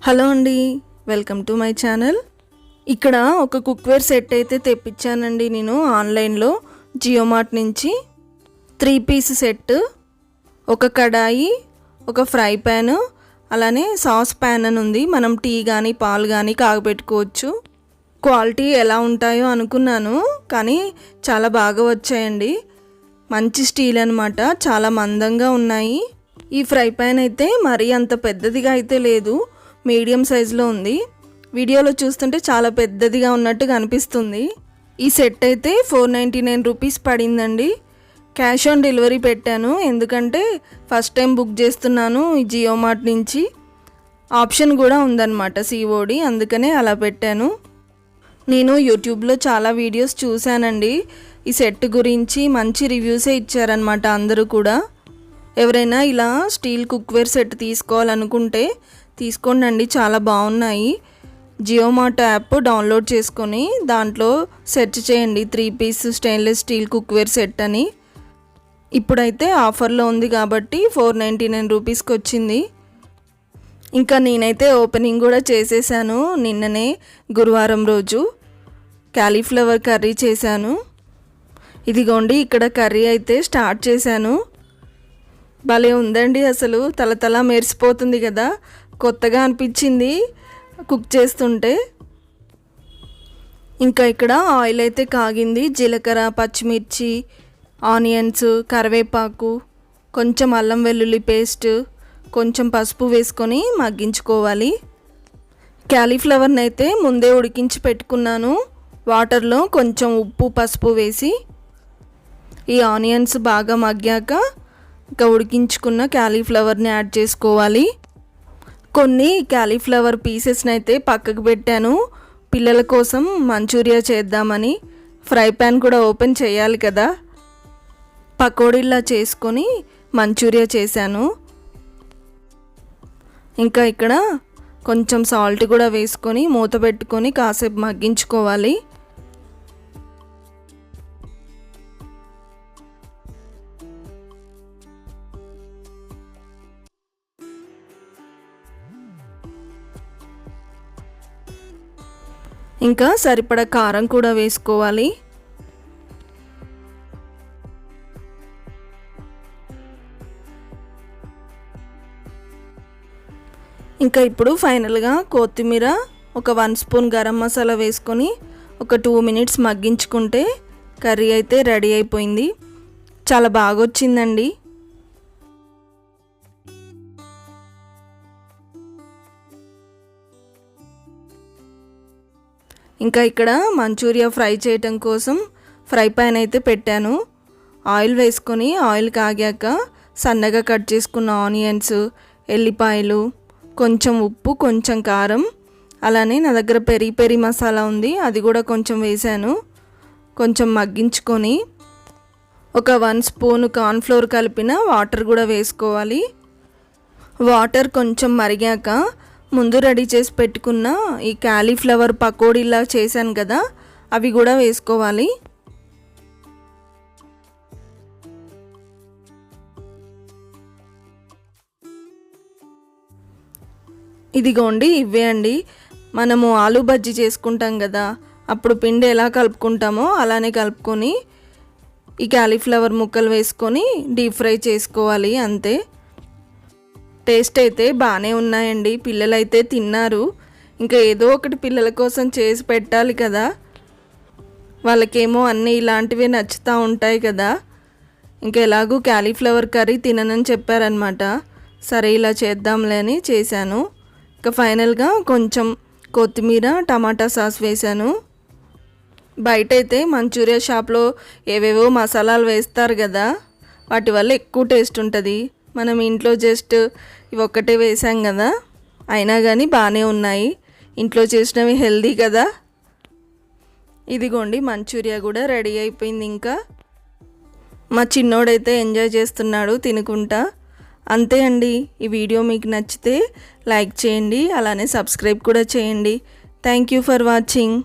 Hello అండి, welcome to my channel. ఇక్కడ ఒక కుక్వేర్ సెట్ అయితే తెప్పించానండి నేను ఆన్లైన్లో జియో మార్ట్ నుంచి. 3 పీస్ సెట్, ఒక కడాయి, ఒక ఫ్రై ప్యాన్, అలానే సాస్ ప్యాన్ అని ఉంది. మనం టీ కానీ పాలు కానీ కాగబెట్టుకోవచ్చు. క్వాలిటీ ఎలా ఉంటాయో అనుకున్నాను, కానీ చాలా బాగా వచ్చాయండి. మంచి స్టీల్ అనమాట, చాలా మందంగా ఉన్నాయి. ఈ ఫ్రై ప్యాన్ అయితే మరీ అంత పెద్దదిగా అయితే లేదు, మీడియం సైజులో ఉంది. వీడియోలో చూస్తుంటే చాలా పెద్దదిగా ఉన్నట్టుగా అనిపిస్తుంది. ఈ సెట్ అయితే 499 రూపీస్ పడిందండి. క్యాష్ ఆన్ డెలివరీ పెట్టాను, ఎందుకంటే ఫస్ట్ టైం బుక్ చేస్తున్నాను ఈ జియో మార్ట్ నుంచి. ఆప్షన్ కూడా ఉందన్నమాట సిఓడి, అందుకనే అలా పెట్టాను. నేను యూట్యూబ్లో చాలా వీడియోస్ చూశానండి ఈ సెట్ గురించి, మంచి రివ్యూసే ఇచ్చారనమాట అందరూ కూడా. ఎవరైనా ఇలా స్టీల్ కుక్వేర్ సెట్ తీసుకోవాలనుకుంటే తీసుకోండి, చాలా బాగున్నాయి. జియో మార్ట్ యాప్ డౌన్లోడ్ చేసుకొని దాంట్లో సెర్చ్ చేయండి 3 piece stainless steel cookware set అని. ఇప్పుడైతే ఆఫర్లో ఉంది కాబట్టి 499 రూపీస్కి వచ్చింది. ఇంకా నేనైతే ఓపెనింగ్ కూడా చేసేసాను నిన్ననే, గురువారం రోజు. క్యాలీఫ్లవర్ కర్రీ చేశాను. ఇదిగోండి, ఇక్కడ కర్రీ అయితే స్టార్ట్ చేశాను. భలే ఉందండి, అసలు తలతల మెరిసిపోతుంది కదా, కొత్తగా అనిపించింది కుక్ చేస్తుంటే. ఇంకా ఇక్కడ ఆయిల్ అయితే కాగింది. జీలకర్ర, పచ్చిమిర్చి, ఆనియన్స్, కరివేపాకు, కొంచెం అల్లం వెల్లుల్లి పేస్ట్, కొంచెం పసుపు వేసుకొని మగ్గించుకోవాలి. క్యాలీఫ్లవర్ని అయితే ముందే ఉడికించి పెట్టుకున్నాను వాటర్లో, కొంచెం ఉప్పు పసుపు వేసి. ఈ ఆనియన్స్ బాగా మగ్గాక ఇంకా ఉడికించుకున్న క్యాలీఫ్లవర్ని యాడ్ చేసుకోవాలి. కొన్ని క్యాలీఫ్లవర్ పీసెస్ని అయితే పక్కకు పెట్టాను పిల్లల కోసం మంచూరియా చేద్దామని. ఫ్రై ప్యాన్ కూడా ఓపెన్ చేయాలి కదా, పకోడీలా చేసుకొని మంచూరియా చేశాను. ఇంకా ఇక్కడ కొంచెం సాల్ట్ కూడా వేసుకొని మూత పెట్టుకొని కాసేపు మగ్గించుకోవాలి. ఇంకా సరిపడా కారం కూడా వేసుకోవాలి. ఇంకా ఇప్పుడు ఫైనల్గా కొత్తిమీర, ఒక 1 స్పూన్ గరం మసాలా వేసుకొని ఒక 2 మినిట్స్ మగ్గించుకుంటే కర్రీ అయితే రెడీ అయిపోయింది. చాలా బాగా వచ్చిందండి. ఇంకా ఇక్కడ మంచూరియా ఫ్రై చేయటం కోసం ఫ్రై ప్యాన్ అయితే పెట్టాను. ఆయిల్ వేసుకొని ఆయిల్ కాగాక సన్నగా కట్ చేసుకున్న ఆనియన్స్, ఎల్లిపాయలు, కొంచెం ఉప్పు, కొంచెం కారం, అలానే నా దగ్గర పెరి మసాలా ఉంది, అది కూడా కొంచెం వేసాను. కొంచెం మగ్గించుకొని ఒక 1 స్పూన్ కార్న్ఫ్లోర్ కలిపిన వాటర్ కూడా వేసుకోవాలి. వాటర్ కొంచెం మరిగాక ముందు రెడీ చేసి పెట్టుకున్న ఈ క్యాలీఫ్లవర్ పకోడీలా చేశాను కదా, అవి కూడా వేసుకోవాలి. ఇదిగోండి, ఇవే అండి. మనము ఆలూ బజ్జీ చేసుకుంటాం కదా, అప్పుడు పిండి ఎలా కలుపుకుంటామో అలానే కలుపుకొని ఈ క్యాలీఫ్లవర్ ముక్కలు వేసుకొని డీప్ ఫ్రై చేసుకోవాలి, అంతే. టేస్ట్ అయితే బాగానే ఉన్నాయండి, పిల్లలైతే తిన్నారు. ఇంకా ఏదో ఒకటి పిల్లల కోసం చేసి పెట్టాలి కదా, వాళ్ళకేమో అన్నీ ఇలాంటివే నచ్చుతూ ఉంటాయి కదా. ఇంకా ఎలాగూ క్యాలీఫ్లవర్ కర్రీ తిననని చెప్పారనమాట, సరే ఇలా చేద్దాంలే అని చేశాను. ఇంకా ఫైనల్గా కొంచెం కొత్తిమీర, టమాటా సాస్ వేశాను. బయటైతే మంచూరియా షాప్లో ఏవేవో మసాలాలు వేస్తారు కదా, వాటి వల్ల ఎక్కువ టేస్ట్ ఉంటుంది. మనం ఇంట్లో జస్ట్ ఇవి ఒక్కటే వేసాం కదా, అయినా కానీ బాగానే ఉన్నాయి. ఇంట్లో చేసినవి హెల్దీ కదా. ఇదిగోండి, మంచూరియా కూడా రెడీ అయిపోయింది. ఇంకా మా చిన్నోడైతే ఎంజాయ్ చేస్తున్నాడు తినుకుంటా. అంతే అండి. ఈ వీడియో మీకు నచ్చితే లైక్ చేయండి, అలానే సబ్స్క్రైబ్ కూడా చేయండి. Thank you for watching.